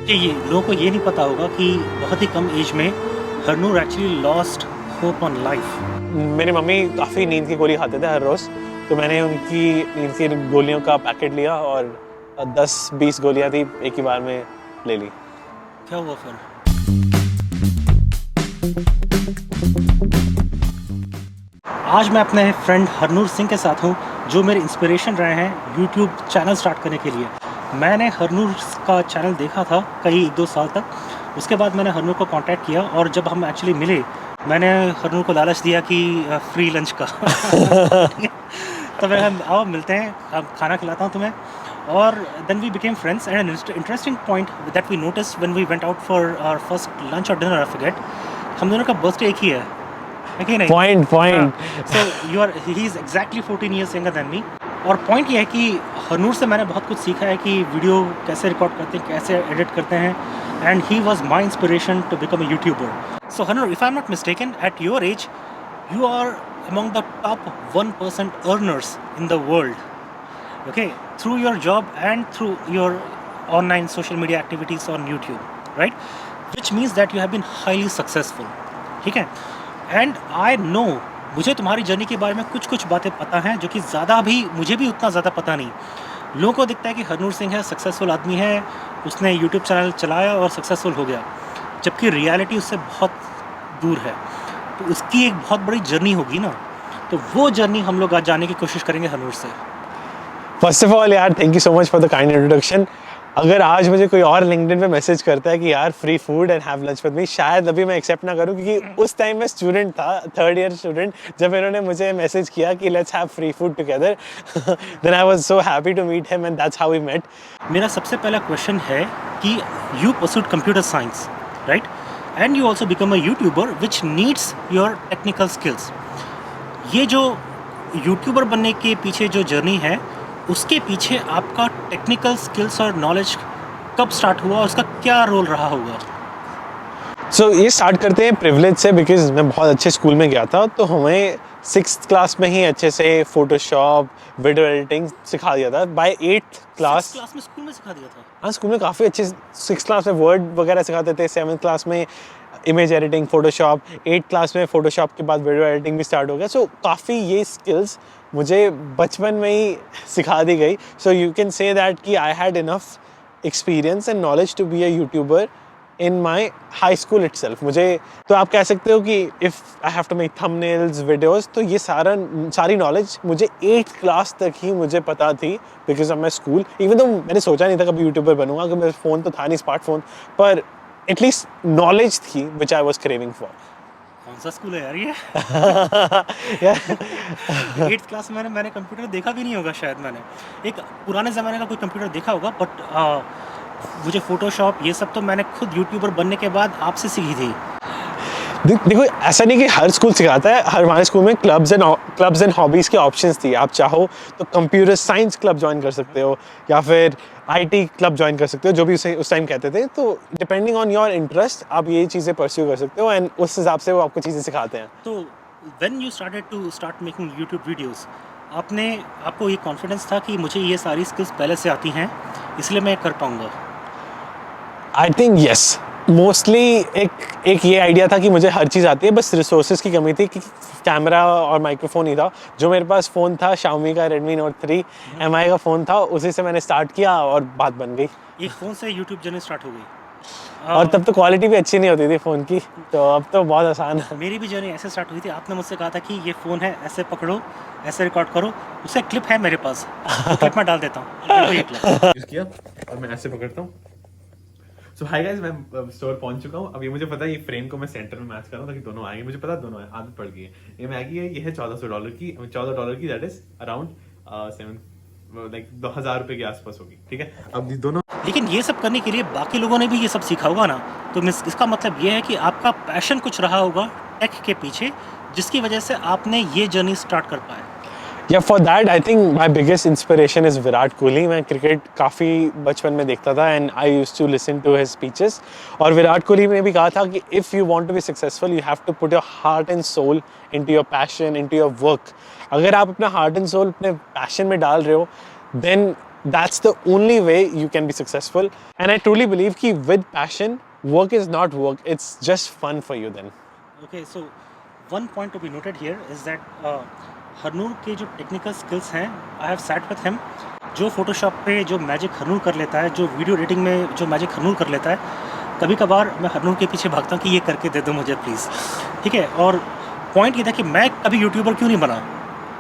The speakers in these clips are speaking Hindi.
कि ये लोगों को ये नहीं पता होगा कि बहुत ही कम एज में Harnoor actually lost hope on life. मेरी मम्मी काफ़ी नींद की गोली खाते थे हर रोज़, तो मैंने उनकी नींद की गोलियों का पैकेट लिया और 10-20 गोलियां थी एक ही बार में ले ली। क्या हुआ फिर? आज मैं अपने फ्रेंड हरनूर सिंह के साथ हूँ, जो मेरे इंस्पिरेशन रहे हैं यूट्यूब चैनल स्टार्ट करने के लिए। मैंने हरनूर का चैनल देखा था कई 1-2 साल तक। उसके बाद मैंने हरनूर को कांटेक्ट किया और जब हम एक्चुअली मिले, मैंने हरनूर को लालच दिया कि फ्री लंच का ठीक है? तो मैं आओ मिलते हैं, अब खाना खिलाता हूँ तुम्हें। और then we became friends and interesting point that we notice when we went out for our first lunch और डिनर, आई फॉरगेट, हम दोनों का बर्थडे एक ही है कि नहीं? Point so he is exactly 14 years younger than me. और पॉइंट ये है कि हरनूर से मैंने बहुत कुछ सीखा है कि वीडियो कैसे रिकॉर्ड करते हैं, कैसे एडिट करते हैं, and he was my inspiration to become a YouTuber. So Harnoor, if I am not mistaken, at your age you are among the top 1% earners in the world, okay, through your job and through your online social media activities on YouTube, right? Which means that you have been highly successful, ठीक है? And I know, मुझे तुम्हारी जर्नी के बारे में कुछ कुछ बातें पता हैं जो कि ज़्यादा भी मुझे भी उतना ज़्यादा पता नहीं। लोगों को दिखता है कि हरनूर सिंह है, सक्सेसफुल आदमी है, उसने यूट्यूब चैनल चलाया और सक्सेसफुल हो गया, जबकि रियलिटी उससे बहुत दूर है। तो उसकी एक बहुत बड़ी जर्नी होगी ना, तो वो जर्नी हम लोग आज जानने की कोशिश करेंगे हरनूर से। फर्स्ट ऑफ ऑल यार, thank you so much for the kind introduction. अगर आज मुझे कोई और लिंक्डइन पे मैसेज करता है कि यार free food and have lunch with me, शायद अभी मैं एक्सेप्ट ना करूं, क्योंकि उस टाइम मैं स्टूडेंट था, 3rd ईयर स्टूडेंट, जब इन्होंने मुझे मैसेज किया कि let's have free food together. Then I was so happy to meet him and that's how we met. मेरा सबसे पहला क्वेश्चन है कि you pursued computer science, right? And you also become a YouTuber which needs your technical skills. ये जो यूट्यूबर बनने के पीछे जो जर्नी है, उसके पीछे आपका टेक्निकल स्किल्स और नॉलेज कब स्टार्ट हुआ, उसका क्या रोल रहा होगा? सो ये स्टार्ट करते हैं प्रिविलेज से, बिकॉज मैं बहुत अच्छे स्कूल में गया था, तो हमें 6th क्लास में ही अच्छे से फोटोशॉप, वीडियो एडिटिंग सिखा दिया था। बाय 8th क्लास में स्कूल में सिखा दिया था? हाँ, स्कूल में काफ़ी अच्छे 6th क्लास में वर्ड वगैरह सिखाते थे, 7th क्लास में image editing, Photoshop, 8th class में फोटोशॉप के बाद वीडियो एडिटिंग भी स्टार्ट हो गया। सो काफ़ी ये स्किल्स मुझे बचपन में ही सिखा दी गई। So you can say that कि I had enough experience and knowledge to be a YouTuber in my high school itself. मुझे तो आप कह सकते हो कि if I have to make thumbnails, videos, तो ये सारी नॉलेज मुझे 8th क्लास तक ही मुझे पता थी, because of my school. Even तो मैंने सोचा नहीं था कभी यूट्यूबर बनूंगा, क्योंकि मेरा फ़ोन तो था नहीं स्मार्टफोन, पर एटलीस्ट नॉलेज थी विच आई वॉज क्रेविंग फॉर। कौन सा स्कूल है यार ये? 8th क्लास में मैंने कंप्यूटर देखा भी नहीं होगा शायद। मैंने एक पुराने ज़माने का कोई कंप्यूटर देखा होगा, बट मुझे फोटोशॉप ये सब तो मैंने खुद यूट्यूबर बनने के बाद आपसे सीखी थी। देखो, ऐसा नहीं कि हर स्कूल सिखाता है। हमारे स्कूल में क्लब्स एंड हॉबीज़ के ऑप्शंस थी। आप चाहो तो कंप्यूटर साइंस क्लब ज्वाइन कर सकते हो, या फिर आईटी क्लब ज्वाइन कर सकते हो, जो भी उस टाइम कहते थे। तो डिपेंडिंग ऑन योर इंटरेस्ट आप ये चीज़ें परस्यू कर सकते हो, एंड उस हिसाब से वो आपको चीज़ें सिखाते हैं। तो when you start making YouTube videos, आपको ये कॉन्फिडेंस था कि मुझे ये सारी स्किल्स पहले से आती हैं, इसलिए मैं कर पाऊँगा? I think yes. मोस्टली एक ये आइडिया था कि मुझे हर चीज़ आती है, बस रिसोर्सेज की कमी थी कि कैमरा और माइक्रोफोन ही था। जो मेरे पास फ़ोन था Xiaomi का Redmi Note 3 MI का फ़ोन था, उसी से मैंने स्टार्ट किया और बात बन गई। एक फ़ोन से यूट्यूब जर्नी स्टार्ट हो गई। और तब तो क्वालिटी भी अच्छी नहीं होती थी फ़ोन की, तो अब तो बहुत आसान है। मेरी भी जर्नी ऐसे स्टार्ट हुई थी। आपने मुझसे कहा था कि ये फ़ोन है, ऐसे पकड़ो, ऐसे रिकॉर्ड करो। उसका क्लिप है मेरे पास, तो क्लिप मैं डाल देता हूँ। देखो ये क्लिप यूज़ किया और मैं ऐसे पकड़ता हूँ। सो हाय गाइस, मैं स्टोर पहुंच चुका हूँ। अब ये मुझे पता है, ये फ्रेम को मैं सेंटर में मैच कर रहा हूँ ताकि दोनों आएंगे। मुझे पता है दोनों आदत पड़ गई है। ये मैगी है, ये है $1400 की, दैट इज अराउंड 2000 रुपए के आसपास होगी। ठीक है, अब ये दोनों। लेकिन ये सब करने के लिए बाकी लोगों ने भी ये सब सीखा होगा ना, तो इसका मतलब ये है कि आपका पैशन कुछ रहा होगा टेक के पीछे, जिसकी वजह से आपने ये जर्नी स्टार्ट कर पाए। या for that I think my biggest inspiration is Virat Kohli. मैं क्रिकेट काफ़ी बचपन में देखता था, and I used to listen to his speeches. और विराट कोहली ने भी कहा था कि if you want to be successful, you have to put your heart and soul into your passion, into your work. अगर आप अपना हार्ट एंड सोल अपने पैशन में डाल रहे हो, then that's the only way you can be successful. And I truly believe कि with passion, work is not work, it's just fun for you then. Okay, so one point to be noted here is that Harnoor के जो टेक्निकल स्किल्स हैं, I have sat with him. जो फोटोशॉप पे जो मैजिक हरनूर कर लेता है, जो वीडियो एडिटिंग में जो मैजिक हरनूर कर लेता है, कभी कभार मैं हरनूर के पीछे भागता हूँ कि ये करके दे दो मुझे प्लीज़. ठीक है. और पॉइंट ये था कि मैं कभी यूट्यूबर क्यों नहीं बना,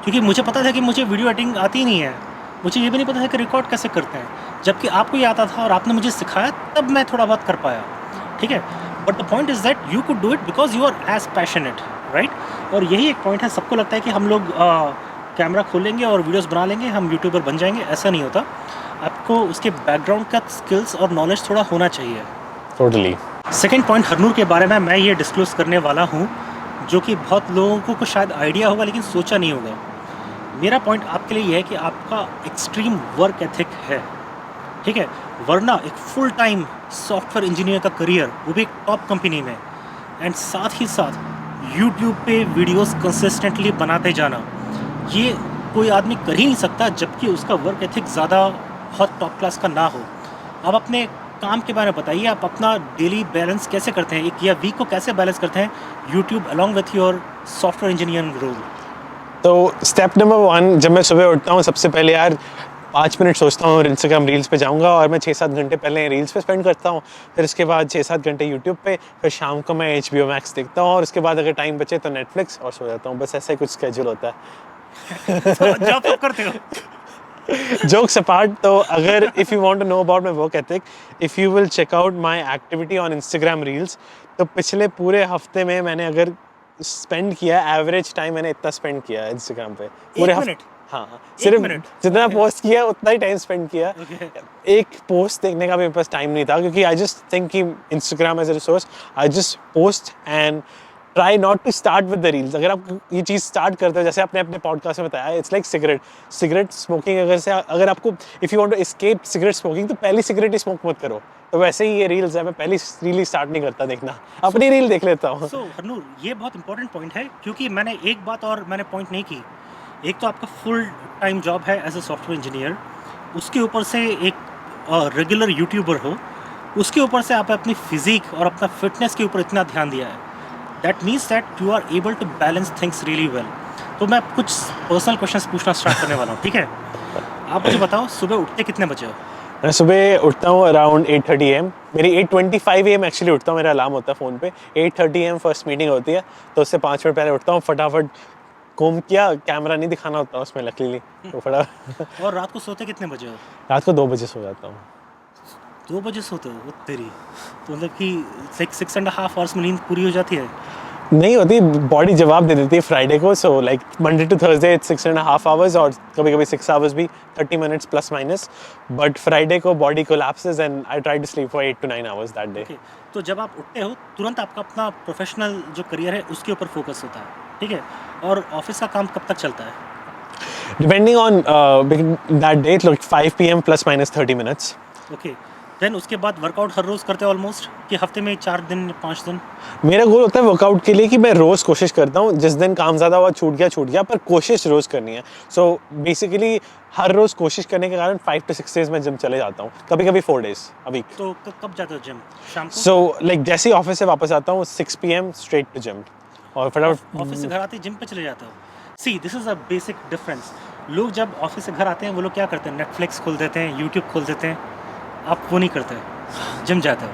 क्योंकि मुझे पता था कि मुझे वीडियो एडिटिंग आती ही नहीं है. मुझे ये भी नहीं पता था कि रिकॉर्ड कैसे करते हैं, जबकि आपको ये आता था और आपने मुझे सिखाया, तब मैं थोड़ा बहुत कर पाया. ठीक है. But the point is that you could do it because you are as passionate, right. और यही एक पॉइंट है. सबको लगता है कि हम लोग कैमरा खोलेंगे और वीडियोस बना लेंगे, हम यूट्यूबर बन जाएंगे. ऐसा नहीं होता. आपको उसके बैकग्राउंड का स्किल्स और नॉलेज थोड़ा होना चाहिए. Totally. सेकेंड पॉइंट हरनूर के बारे में मैं ये डिस्क्लोज करने वाला हूँ, जो कि बहुत लोगों को शायद आइडिया होगा लेकिन सोचा नहीं होगा. मेरा पॉइंट आपके लिए ये है कि आपका एक्सट्रीम वर्क एथिक है. ठीक है. वरना एक फुल टाइम सॉफ्टवेयर इंजीनियर का करियर, वो भी एक टॉप कंपनी में, एंड साथ ही साथ यूट्यूब पे वीडियोस कंसिस्टेंटली बनाते जाना, ये कोई आदमी कर ही नहीं सकता जबकि उसका वर्क एथिक ज़्यादा बहुत टॉप क्लास का ना हो. आप अपने काम के बारे में बताइए, आप अपना डेली बैलेंस कैसे करते हैं, एक या वीक को कैसे बैलेंस करते हैं YouTube along with your software engineering role. तो स्टेप नंबर 1, जब मैं सुबह उठता हूँ सबसे पहले यार 5 मिनट सोचता हूँ और इंस्टाग्राम रील्स पे जाऊँगा, और मैं 6-7 घंटे पहले रील्स पे स्पेंड करता हूँ. फिर उसके बाद 6-7 घंटे यूट्यूब पे, फिर शाम को मैं HBO Max देखता हूँ, और उसके बाद अगर टाइम बचे तो नेटफ्लिक्स, और सो जाता हूँ. बस ऐसा ही कुछ स्केड्यूल होता है. जॉब कब करते हो? Jokes apart, तो अगर if you want to know about my work ethic, if you will check out my activity on Instagram Reels, तो पिछले पूरे हफ्ते में मैंने अगर स्पेंड किया, एवरेज टाइम मैंने इतना स्पेंड किया इंस्टाग्राम पे पूरे मिनट? हाँ, सिर्फ मिनट? जितना पोस्ट किया उतना ही टाइम स्पेंड किया. Okay. एक पोस्ट देखने का भी मेरे पास टाइम नहीं था, क्योंकि आई जस्ट थिंक कि Instagram as a resource, I just post and try not to start with the reels. अगर आप ये चीज़ स्टार्ट करते हो, जैसे आपने अपने पॉडकास्ट में बताया, इट्स लाइक सिगरेट स्मोकिंग. अगर आपको if you want to escape cigarette smoking, तो पहली सिगरेट ही स्मोक मत करो. तो वैसे ही ये रील्स है, मैं पहली रील ही स्टार्ट नहीं करता देखना, अपनी रील देख लेता हूँ. सो हरनूर, ये बहुत इंपॉर्टेंट पॉइंट है, क्योंकि मैंने एक बात और मैंने पॉइंट नहीं की. एक तो आपका फुल टाइम जॉब है एज अ सॉफ्टवेयर इंजीनियर, उसके ऊपर से एक रेगुलर यूट्यूबर हो, उसके ऊपर से आप अपनी फिजिक और अपना फिटनेस के ऊपर इतना ध्यान दिया है. That means that you are able to balance things really well. तो मैं कुछ पर्सनल क्वेश्चंस पूछना स्टार्ट करने वाला हूँ. ठीक है. आप मुझे बताओ, सुबह उठते कितने बजे हो? मैं सुबह उठता हूँ अराउंड 8:30 AM. मेरी 8:25 AM एक्चुअली उठता हूँ, मेरा अलार्म होता है फ़ोन पे. 8:30 AM फर्स्ट मीटिंग होती है, तो उससे 5 मिनट पहले उठता हूँ. फटाफट कोम किया, कैमरा नहीं दिखाना होता उसमें लकीली, तो फटाफट. और रात को सोते कितने बजे हो? रात को 2 बजे सो जाता हूँ. 2 बजे सोते हो? वो तेरी, तो मतलब कि 6.5 आवर्स में नींद पूरी हो जाती है? नहीं होती, बॉडी जवाब दे देती है फ्राइडे को. So like Monday to Thursday it's 6.5 hours, और कभी कभी 6 आवर्स भी, 30 minutes plus minus. But Friday को body collapses and I try to sleep for 8 to 9 hours that day. Okay. तो जब आप उठते हो, तुरंत आपका अपना प्रोफेशनल जो करियर है उसके ऊपर फोकस होता है. ठीक है. और ऑफिस का काम कब तक चलता है? Depending on that day, like 5 PM plus minus 30 minutes. Okay. Then उसके बाद वर्कआउट हर रोज़ करते हो ऑलमोस्ट, कि हफ्ते में 4 दिन 5 दिन? मेरा गोल होता है वर्कआउट के लिए कि मैं रोज़ कोशिश करता हूँ. जिस दिन काम ज़्यादा हुआ, छूट गया, पर कोशिश रोज़ करनी है. सो बेसिकली हर रोज़ कोशिश करने के कारण 5 to 6 days मैं जिम चले जाता हूँ, कभी कभी 4 days a week. तो कब जाते हो जिम? शाम को? सो लाइक जैसे ही ऑफिस से वापस आता हूँ 6 PM स्ट्रेट टू जिम, और फटाफट ऑफिस से घर आते ही जिम पे चले जाते हो? See, this is a basic difference. लोग जब ऑफिस से घर आते हैं, वो लोग क्या करते हैं? नेटफ्लिक्स खोल देते हैं, यूट्यूब खोल देते हैं. आप वो नहीं करते, जिम जाते हो.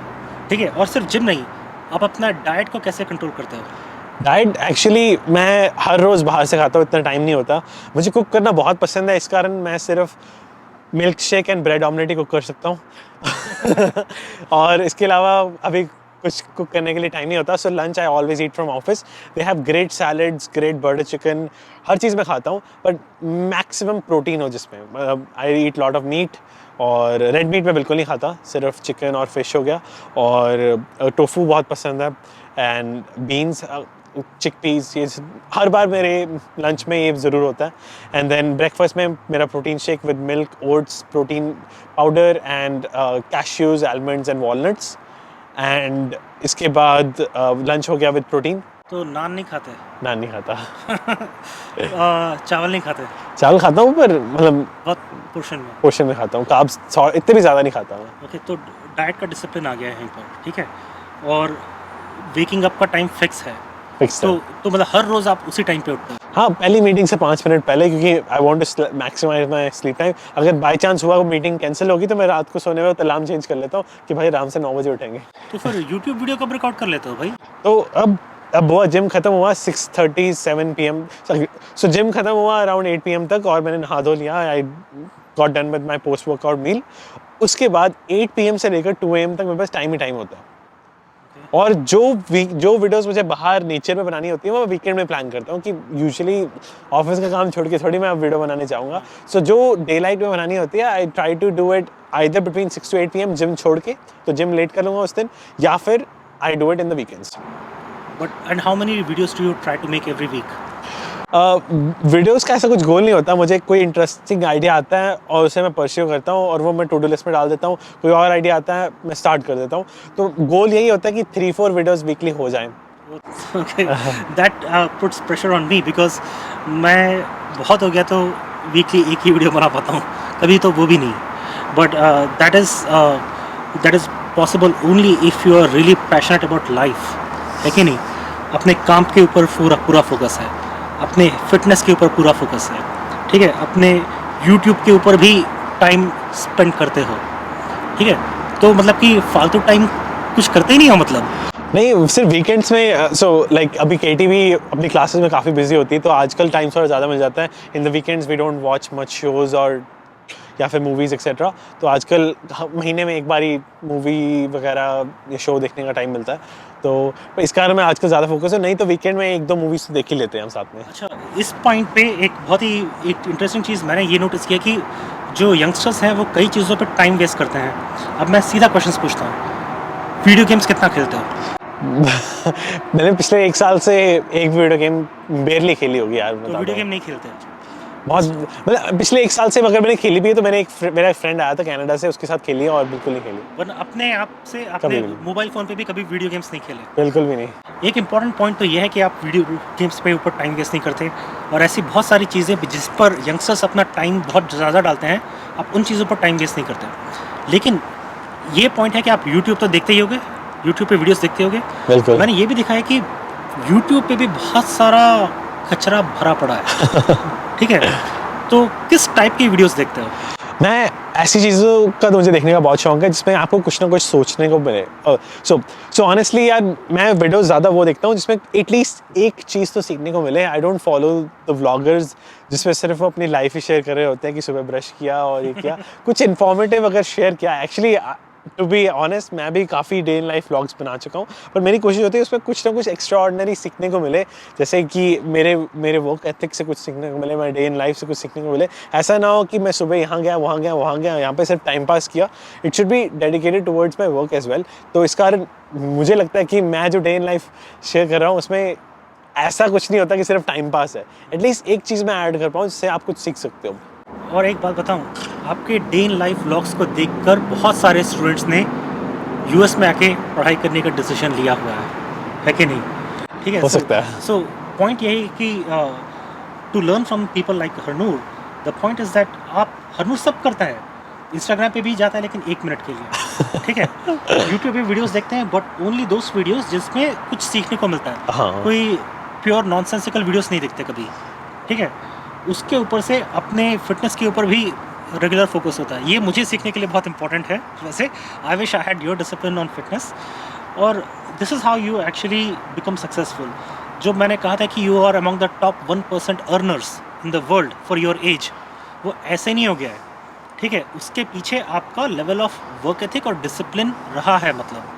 ठीक है. और सिर्फ जिम नहीं, आप अपना डाइट को कैसे कंट्रोल करते हो? डाइट एक्चुअली मैं हर रोज़ बाहर से खाता हूँ, इतना टाइम नहीं होता. मुझे कुक करना बहुत पसंद है, इस कारण मैं सिर्फ milk shake and bread omelette he cook कर सकता हूँ. और इसके अलावा अभी कुछ कुक करने के लिए टाइम नहीं होता. So lunch I always eat from office. They have great salads, great butter chicken, हर चीज़ मैं खाता हूँ, बट मैक्सिमम प्रोटीन हो जिसमें. I eat lot of meat, और रेड मीट में बिल्कुल नहीं खाता, सिर्फ चिकन और फिश हो गया. और टोफू बहुत पसंद है, एंड बीन्स, चिकपीस, ये हर बार मेरे लंच में ये ज़रूर होता है. एंड देन ब्रेकफास्ट में मेरा protein shake with milk, oats, protein powder and cashews, almonds and walnuts. And इसके बाद लंच हो गया विद प्रोटीन. तो नान नहीं खाते? नान नहीं खाता। चावल नहीं खाते? चावल खाता हूँ पर मतलब बहुत पोर्शन में। पोर्शन में खाता हूँ, कार्ब्स इतने भी ज़्यादा नहीं खाता हूँ। ओके, तो डाइट का डिसिप्लिन आ गया है यहीं पर, ठीक है। और वेकिंग अप का टाइम फिक्स है, फिक्स तो मतलब हर रोज़ आप उसी टाइम पे उठते हैं? हाँ, पहली मीटिंग से 5 मिनट पहले, क्योंकि I want to maximise my sleep time. अगर बाय चांस हुआ वो मीटिंग कैंसिल होगी तो मैं रात को सोने वक्त अलार्म चेंज कर लेता हूँ कि भाई आराम से 9 बजे उठेंगे। तो फिर यूट्यूब वीडियो कब रिकॉर्ड कर लेते हो भाई? तो अब हुआ, जिम खत्म हुआ 6:30 7 PM। सो जिम खत्म हुआ अराउंड 8 PM तक, और मैंने नहा धो लिया। I got done with my post workout meal. उसके बाद 8 PM से लेकर 2 AM तक मेरे पास टाइम ही टाइम होता है। और जो वीडियोस मुझे बाहर नेचर में बनानी होती है वो मैं वीकेंड में प्लान करता हूँ, कि यूजुअली ऑफिस का काम छोड़ के थोड़ी मैं अब वीडियो बनाने चाहूँगा। सो जो डे लाइट में बनानी होती है, I try to do it either between 6 to 8 PM gym छोड़ के, तो जिम लेट कर लूँगा उस दिन, या फिर I do it in the weekends. But and how many videos do you try to make every week? Videos का ऐसा कुछ गोल नहीं होता। मुझे कोई इंटरेस्टिंग आइडिया आता है और उसे मैं परस्यू करता हूँ, और वो मैं टू डू लिस्ट में डाल देता हूँ। कोई और आइडिया आता है, मैं स्टार्ट कर देता हूँ। तो गोल यही होता है कि 3-4 वीडियोस वीकली हो जाएं। Okay, that puts pressure on me because मैं बहुत हो गया तो वीकली एक ही वीडियो बना पाता हूँ, कभी तो वो भी नहीं। But that is possible only if you are really passionate about life, है कि नहीं? अपने काम के ऊपर पूरा फोकस है, अपने फिटनेस के ऊपर पूरा फोकस है, ठीक है, अपने YouTube के ऊपर भी टाइम स्पेंड करते हो, ठीक है। तो मतलब कि फालतू टाइम कुछ करते ही नहीं हो मतलब? नहीं, सिर्फ वीकेंड्स में। सो लाइक अभी केटी भी अपनी क्लासेस में काफ़ी बिजी होती है, तो आजकल टाइम थोड़ा ज़्यादा मिल जाता है। In the weekends we don't watch much shows और या फिर मूवीज़ एक्सेट्रा। तो आजकल महीने में एक बारी मूवी वगैरह या शो देखने का टाइम मिलता है, तो इस कारण मैं आजकल ज़्यादा फोकस है। नहीं तो वीकेंड में 1-2 मूवीज़ तो देख ही लेते हैं हम साथ में। अच्छा, इस पॉइंट पे एक बहुत ही एक इंटरेस्टिंग चीज़ मैंने ये नोटिस किया कि जो यंगस्टर्स हैं वो कई चीज़ों पे टाइम वेस्ट करते हैं। अब मैं सीधा क्वेश्चन पूछता हूँ, वीडियो गेम्स कितना खेलते हो? मैंने पिछले 1 साल से एक वीडियो गेम बेरली खेली होगी यार। तो वीडियो गेम नहीं खेलते? बहुत, मतलब पिछले 1 साल से अगर मैंने खेली भी है तो मैंने मेरा एक फ्रेंड आया था कनाडा से, उसके साथ खेली है, और बिल्कुल नहीं खेली। वरना अपने आप से अपने मोबाइल फ़ोन पे भी कभी वीडियो गेम्स नहीं खेले? बिल्कुल भी नहीं। एक इम्पॉर्टेंट पॉइंट तो ये है कि आप वीडियो गेम्स पे ऊपर टाइम वेस्ट नहीं करते, और ऐसी बहुत सारी चीज़ें जिस पर यंगस्टर्स अपना टाइम बहुत ज़्यादा डालते हैं, आप उन चीज़ों पर टाइम वेस्ट नहीं करते। लेकिन ये पॉइंट है कि आप यूट्यूब तो देखते ही होगे, यूट्यूब पे वीडियोस देखते होगे। बिल्कुल। मैंने ये भी देखा है कि यूट्यूब पे भी बहुत सारा कचरा भरा पड़ा है ठीक है, तो किस टाइप की वीडियोस देखते हो? मैं ऐसी चीज़ों का तो मुझे देखने का बहुत शौक है जिसमें आपको कुछ ना कुछ सोचने को मिले। सो ऑनेस्टली यार, मैं वीडियोस ज़्यादा वो देखता हूँ जिसमें एटलीस्ट एक चीज़ तो सीखने को मिले। I don't follow the vloggers जिसमें सिर्फ वो अपनी लाइफ ही शेयर कर रहे होते हैं कि सुबह ब्रश किया और ये किया। कुछ इन्फॉर्मेटिव अगर शेयर किया, एक्चुअली टू बी ऑनेस्ट मैं भी काफ़ी डे इन लाइफ व्लॉग्स बना चुका हूँ, पर मेरी कोशिश होती है उसमें कुछ ना कुछ एक्स्ट्रा ऑर्डिनरी सीखने को मिले। जैसे कि मेरे वर्क एथिक्स से कुछ सीखने को मिले, मेरे डे इन लाइफ से कुछ सीखने को मिले। ऐसा ना हो कि मैं सुबह यहाँ गया वहाँ गया यहाँ पे सिर्फ टाइम पास किया। It should be dedicated towards my work as well. तो इस कारण मुझे लगता है कि मैं जो डे इन लाइफ शेयर कर रहा हूँ उसमें ऐसा कुछ नहीं होता कि सिर्फ टाइम पास है। एटलीस्ट एक चीज़ मैं ऐड कर पाऊँ जिससे आप कुछ सीख सकते हो। और एक बात बताऊं, आपके डे इन लाइफ व्लॉग्स को देखकर बहुत सारे स्टूडेंट्स ने यूएस में आके पढ़ाई करने का डिसीजन लिया हुआ है कि नहीं? ठीक है, हो सकता है। सो पॉइंट यही कि to learn from people like Harnoor, the point is that आप हरनूर सब करता है, इंस्टाग्राम पे भी जाता है लेकिन 1 मिनट के लिए ठीक है, यूट्यूब पे वीडियोस देखते हैं बट ओनली दोस वीडियोस जिसमें कुछ सीखने को मिलता है। हाँ। कोई प्योर नॉनसेंसिकल वीडियोस नहीं देखते कभी, ठीक है। उसके ऊपर से अपने फिटनेस के ऊपर भी रेगुलर फोकस होता है। ये मुझे सीखने के लिए बहुत इंपॉर्टेंट है। वैसे I wish I had your discipline on fitness, और this is how you actually become successful. जो मैंने कहा था कि you are among the top 1% earners in the world for your age, वो ऐसे नहीं हो गया है, ठीक है। उसके पीछे आपका लेवल ऑफ वर्क एथिक और डिसिप्लिन रहा है। मतलब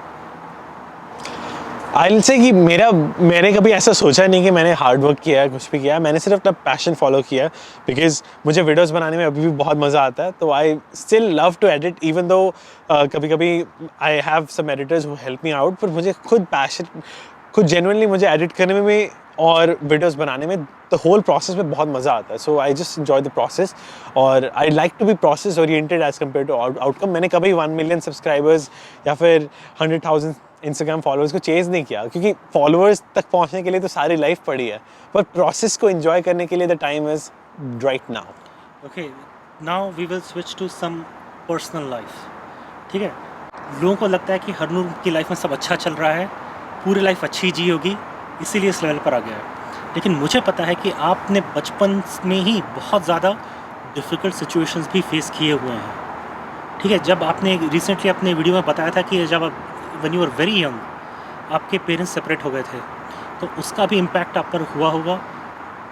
आई विल से कि मैंने कभी ऐसा सोचा नहीं कि मैंने हार्ड वर्क किया है, कुछ भी किया है। मैंने सिर्फ अपना पैशन फॉलो किया है, बिकॉज मुझे वीडियोस बनाने में अभी भी बहुत मज़ा आता है। तो I still love to edit, even though कभी कभी I have some editors who help me out, पर मुझे खुद जेन्युइनली मुझे एडिट करने में भी और वीडियोस बनाने में द होल प्रोसेस में बहुत मज़ा आता है। So I just enjoy the process, और I like to be process oriented as compare to outcome. मैंने कभी 1 मिलियन सब्सक्राइबर्स या फिर 100,000 इंस्टाग्राम फॉलोअर्स को चेज़ नहीं किया, क्योंकि फॉलोअर्स तक पहुंचने के लिए तो सारी लाइफ पड़ी है, पर प्रोसेस को एंजॉय करने के लिए the time is right now. Okay, now we will switch to some personal life. ठीक है, लोगों को लगता है कि हरनूर की लाइफ में सब अच्छा चल रहा है, पूरी लाइफ अच्छी जी होगी, इसीलिए इस लेवल पर आ गया है। लेकिन मुझे पता है कि आपने बचपन में ही बहुत ज़्यादा डिफ़िकल्ट सिचुएशंस भी फेस किए हुए हैं। ठीक है, जब आपने रिसेंटली अपने वीडियो में बताया था कि जब आप when you are very young आपके पेरेंट्स सेपरेट हो गए थे, तो उसका भी इम्पैक्ट आप पर हुआ होगा,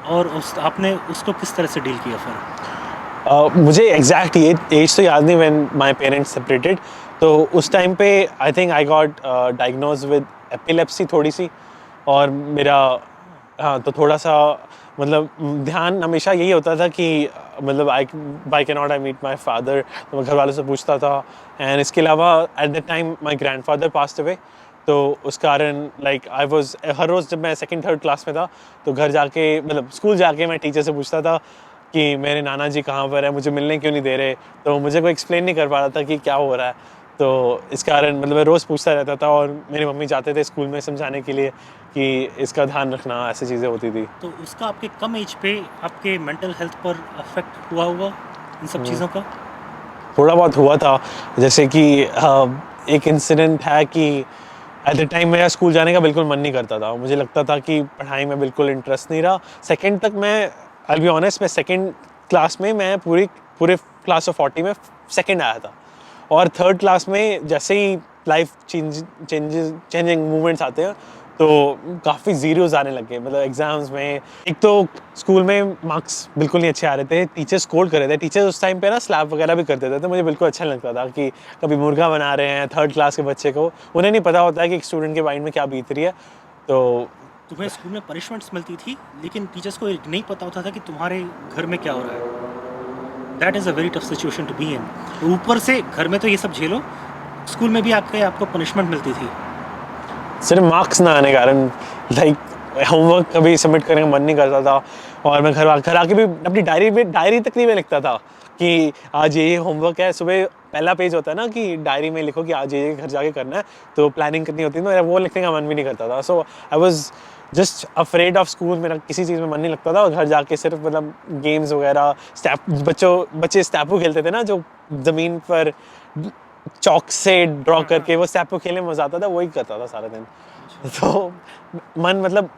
और आपने उसको किस तरह से डील किया फिर? मुझे एग्जैक्ट ये एज तो याद नहीं व्हेन माय पेरेंट्स सेपरेटेड, तो उस टाइम पे I think I got diagnose with epilepsy थोड़ी सी, और मेरा हाँ तो थोड़ा सा मतलब ध्यान हमेशा यही होता था कि मतलब I can not I meet my father, तो मैं घर वालों से पूछता था। एंड इसके अलावा at the time my grandfather passed away, तो उस कारण लाइक आई वॉज हर रोज़ जब मैं सेकंड थर्ड क्लास में था तो घर जाके मतलब स्कूल जाके मैं टीचर से पूछता था कि मेरे नाना जी कहाँ पर है, मुझे मिलने क्यों नहीं दे रहे, तो मुझे कोई एक्सप्लेन नहीं कर पा रहा था कि क्या हो रहा है। तो इस कारण मतलब मैं रोज़ पूछता रहता था, और मेरी मम्मी जाते थे स्कूल में समझाने के लिए कि इसका ध्यान रखना, ऐसी चीज़ें होती थी। तो उसका आपके कम एज पे आपके मेंटल हेल्थ पर अफेक्ट हुआ होगा इन सब चीज़ों का? थोड़ा बहुत हुआ था, जैसे कि एक इंसिडेंट है कि एट द टाइम मेरा स्कूल जाने का बिल्कुल मन नहीं करता था, मुझे लगता था कि पढ़ाई में बिल्कुल इंटरेस्ट नहीं रहा। सेकंड तक मैं आई बी ऑनेस्ट, मैं सेकंड क्लास में मैं पूरे क्लास ऑफ 40 में सेकंड आया था, और थर्ड क्लास में जैसे ही लाइफ चेंजिंग मूवमेंट्स आते हैं तो काफ़ी ज़ीरोज़ आने लगे। मतलब एग्ज़ाम्स में एक तो स्कूल में मार्क्स बिल्कुल नहीं अच्छे आ रहे थे, टीचर्स स्कोल्ड कर रहे थे, टीचर्स उस टाइम पे ना स्लैप वगैरह भी कर देते थे, तो मुझे बिल्कुल अच्छा नहीं लगता था कि कभी मुर्गा बना रहे हैं थर्ड क्लास के बच्चे को, उन्हें नहीं पता होता है कि एक स्टूडेंट के माइंड में क्या बीत रही है। तो तुम्हें स्कूल में पनिशमेंट्स मिलती थी, लेकिन टीचर्स को नहीं पता होता था कि तुम्हारे घर में क्या हो रहा है। That is a very tough situation to be in. ऊपर से घर में तो ये सब झेलो, स्कूल में भी आपको पनिशमेंट मिलती थी। सिर्फ मार्क्स ना आने कारण लाइक होमवर्क कभी सबमिट करने का मन नहीं करता था, और मैं घर आके भी अपनी डायरी तक नहीं मैं लिखता था कि आज ये होमवर्क है। सुबह पहला पेज होता है ना कि डायरी में लिखो कि आज ये घर जाके करना है, तो प्लानिंग करनी होती है, मेरा वो लिखने का मन भी नहीं करता था। So I was just afraid of school, मेरा किसी चीज़ में मन नहीं लगता था, और घर जाके सिर्फ मतलब गेम्स वगैरह बच्चे स्टैपू खेलते थे ना, जो ज़मीन पर चौक से ड्रॉ करके वो स्टैपू खेलने में मज़ा आता था, वही करता था सारा दिन। तो मन मतलब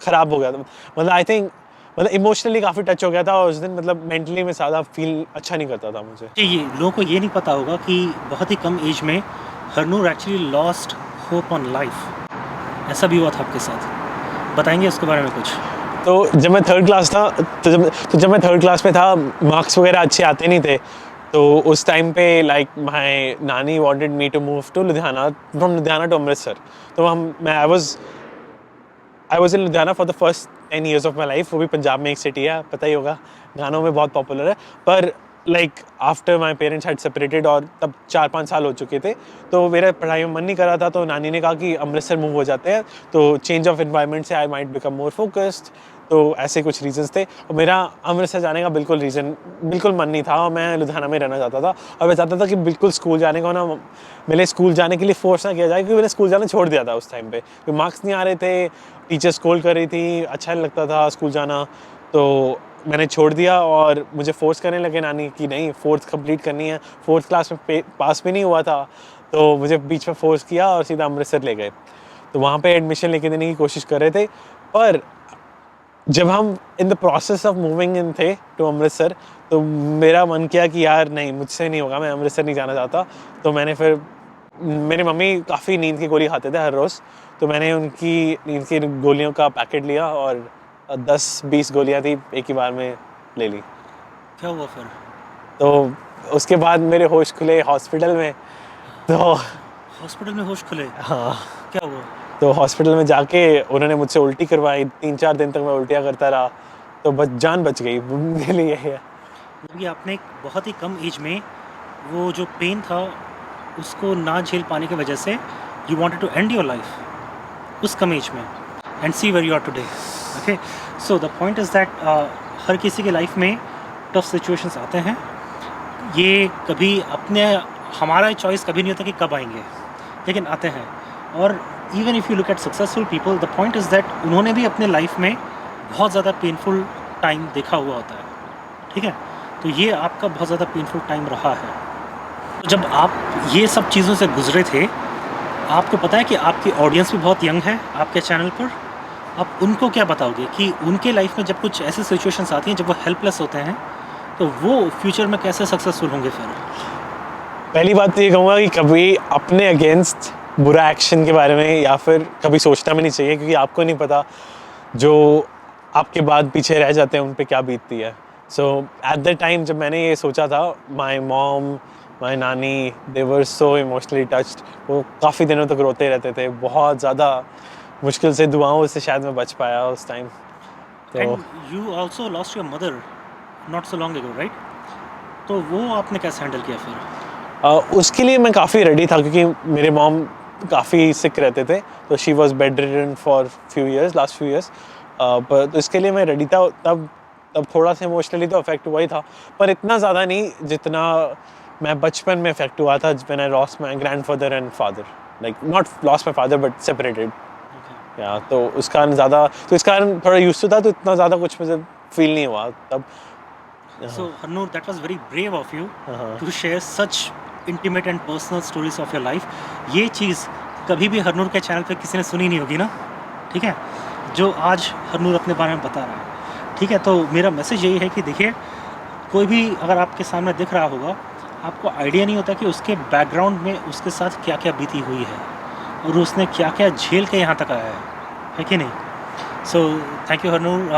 ख़राब हो गया था, मतलब आई थिंक मतलब इमोशनली काफ़ी टच हो गया था, और उस दिन मतलब मेंटली में ज़्यादा फील अच्छा नहीं करता था मुझे। ये लोगों को ये नहीं पता होगा कि बहुत ही कम एज में Harnoor actually lost hope on life. ऐसा भी हुआ था आपके साथ, बताएंगे उसके बारे में कुछ? तो जब मैं थर्ड क्लास था जब मैं थर्ड क्लास में था, मार्क्स वगैरह अच्छे आते नहीं थे, तो उस टाइम पे लाइक माय नानी wanted me to move to Ludhiana, from Ludhiana to Amritsar. तो I was in Ludhiana for the first 10 years of my life. वो भी पंजाब में एक सिटी है, पता ही होगा, गानों में बहुत पॉपुलर है। पर like after my parents had separated, और तब 4-5 साल हो चुके थे, तो मेरा पढ़ाई में मन नहीं कर रहा था, तो नानी ने कहा कि अमृतसर मूव हो जाते हैं, तो चेंज ऑफ एनवायरनमेंट से I might become more focused. तो ऐसे कुछ रीजंस थे, और मेरा अमृतसर जाने का बिल्कुल मन नहीं था, और मैं लुधियाना में रहना चाहता था, और मैं चाहता था कि बिल्कुल स्कूल जाने का ना मेरे स्कूल जाने के लिए फोर्स ना किया जाए, क्योंकि मैंने स्कूल जाना छोड़ दिया था उस टाइम पे, क्योंकि मार्क्स नहीं आ रहे थे, टीचर स्कोल्ड कर रही थी, अच्छा नहीं लगता था स्कूल जाना, तो मैंने छोड़ दिया। और मुझे फोर्स करने लगे नानी कि नहीं, फोर्थ कंप्लीट करनी है। फोर्थ क्लास में पास भी नहीं हुआ था, तो मुझे बीच में फोर्स किया और सीधा अमृतसर ले गए। तो वहाँ पे एडमिशन लेके देने की कोशिश कर रहे थे, पर जब हम in the process of moving in थे टू अमृतसर, तो मेरा मन किया कि यार नहीं, मुझसे नहीं होगा, मैं अमृतसर नहीं जाना चाहता। तो मैंने फिर, मेरी मम्मी काफ़ी नींद की गोली खाते थे हर रोज़, तो मैंने उनकी नींद की गोलियों का पैकेट लिया, और 10-20 गोलियां थी एक ही बार में ले ली। क्या हुआ फिर? तो उसके बाद मेरे होश खुले हॉस्पिटल में। तो हॉस्पिटल में होश खुले? हाँ, क्या हुआ? तो हॉस्पिटल में जाके उन्होंने मुझसे उल्टी करवाई, 3-4 दिन तक मैं उल्टियाँ करता रहा, तो जान बच गई मेरे लिए है। क्योंकि आपने एक बहुत ही कम एज में वो जो पेन था उसको ना झेल पाने की वजह से you wanted to end your life उस कम एज में, and see where you are today. Okay, so the point is that हर किसी के लाइफ में टफ सिचुएशंस आते हैं, ये कभी हमारा चॉइस कभी नहीं होता कि कब आएंगे, लेकिन आते हैं। और even if you look at successful people, the point is that उन्होंने भी अपने लाइफ में बहुत ज़्यादा पेनफुल टाइम देखा हुआ होता है, ठीक है। तो ये आपका बहुत ज़्यादा पेनफुल टाइम रहा है। तो जब आप ये सब चीज़ों से गुजरे थे, आपको पता है कि आपकी ऑडियंस भी बहुत यंग है आपके चैनल पर, आप उनको क्या बताओगे कि उनके लाइफ में जब कुछ ऐसी सिचुएशंस आती हैं जब वो हेल्पलेस होते हैं, तो वो फ्यूचर में कैसे सक्सेसफुल होंगे फिर? पहली बात तो ये कहूँगा कि कभी अपने अगेंस्ट बुरा एक्शन के बारे में या फिर कभी सोचना भी नहीं चाहिए, क्योंकि आपको नहीं पता जो आपके बाद पीछे रह जाते हैं उन पे क्या बीतती है। सो एट द टाइम जब मैंने ये सोचा था, माई मॉम, माई नानी, दे वर सो इमोशनली टच्ड। वो काफ़ी दिनों तक रोते रहते थे, बहुत ज़्यादा मुश्किल से, दुआओं से शायद मैं बच पाया उस टाइम। तो and you also lost your mother not so long ago, right? तो वो आपने कैसे हैंडल किया फिर? उसके लिए मैं काफ़ी रेडी था, क्योंकि मेरे मॉम काफ़ी सिक रहते थे, तो she was bed ridden for last few years. पर तो इसके लिए मैं रेडी था। तब थोड़ा सा इमोशनली तो अफेक्ट हुआ ही था, पर इतना ज़्यादा नहीं जितना मैं बचपन में अफेक्ट हुआ था when I lost my grandfather and father. Like not lost my father but separated. या तो उस कारण ज़्यादा, तो इस कारण थोड़ा यूज्ड टू था, तो इतना ज़्यादा कुछ मुझे फील नहीं हुआ तब। So Harnoor, that was very brave of you to share such intimate and personal stories of your life. ये चीज़ कभी भी हरनूर के चैनल पे किसी ने सुनी नहीं होगी ना, ठीक है, जो आज हरनूर अपने बारे में बता रहा है, ठीक है। तो मेरा मैसेज यही है कि देखिए, कोई भी अगर आपके सामने दिख रहा होगा, आपको आइडिया नहीं होता कि उसके बैकग्राउंड में उसके साथ क्या क्या बीती हुई है और उसने क्या क्या झेल के यहाँ तक आया है कि नहीं? सो thank you Harnoor,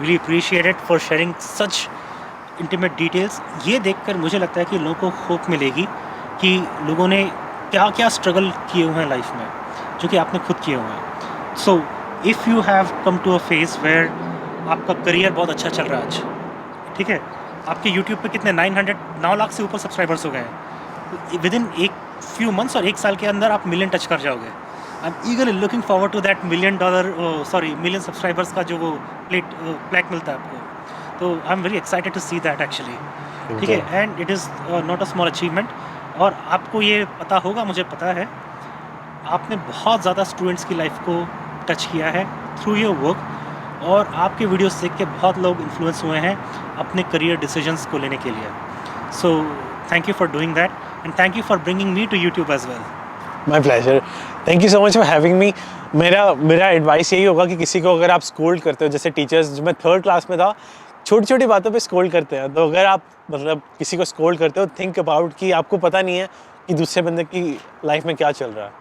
really appreciate it for sharing such intimate details. ये देखकर मुझे लगता है कि लोगों को होप मिलेगी कि लोगों ने क्या क्या स्ट्रगल किए हुए हैं लाइफ में, जो कि आपने खुद किए हुए हैं। So if you have come to a phase where आपका करियर बहुत अच्छा चल रहा है आज, ठीक है, आपके यूट्यूब पे कितने 9 लाख से ऊपर सब्सक्राइबर्स हो गए हैं, विद इन एक फ्यू मंथ्स और 1 साल के अंदर आप मिलियन टच कर जाओगे। I am eagerly looking forward to that million subscribers का जो वो प्लेक मिलता है आपको। तो I am very excited to see that actually, ठीक है। And it is not a small achievement. और आपको ये पता होगा, मुझे पता है, आपने बहुत ज़्यादा स्टूडेंट्स की लाइफ को टच किया है थ्रू योर वर्क, और आपके वीडियोस देख के बहुत लोग इन्फ्लुएंस हुए हैं अपने करियर डिसीजंस को लेने के लिए। So thank you for doing that and thank you for bringing me to YouTube as well. My pleasure, thank you so much for having me. मेरा एडवाइस यही होगा कि किसी को अगर आप स्कोल्ड करते हो, जैसे टीचर्स, जब मैं 3rd क्लास में था, छोटी छोटी बातों पे स्कोल्ड करते हैं, तो अगर आप मतलब किसी को स्कोल्ड करते हो, थिंक अबाउट कि आपको पता नहीं है कि दूसरे बंदे की लाइफ में क्या चल रहा है।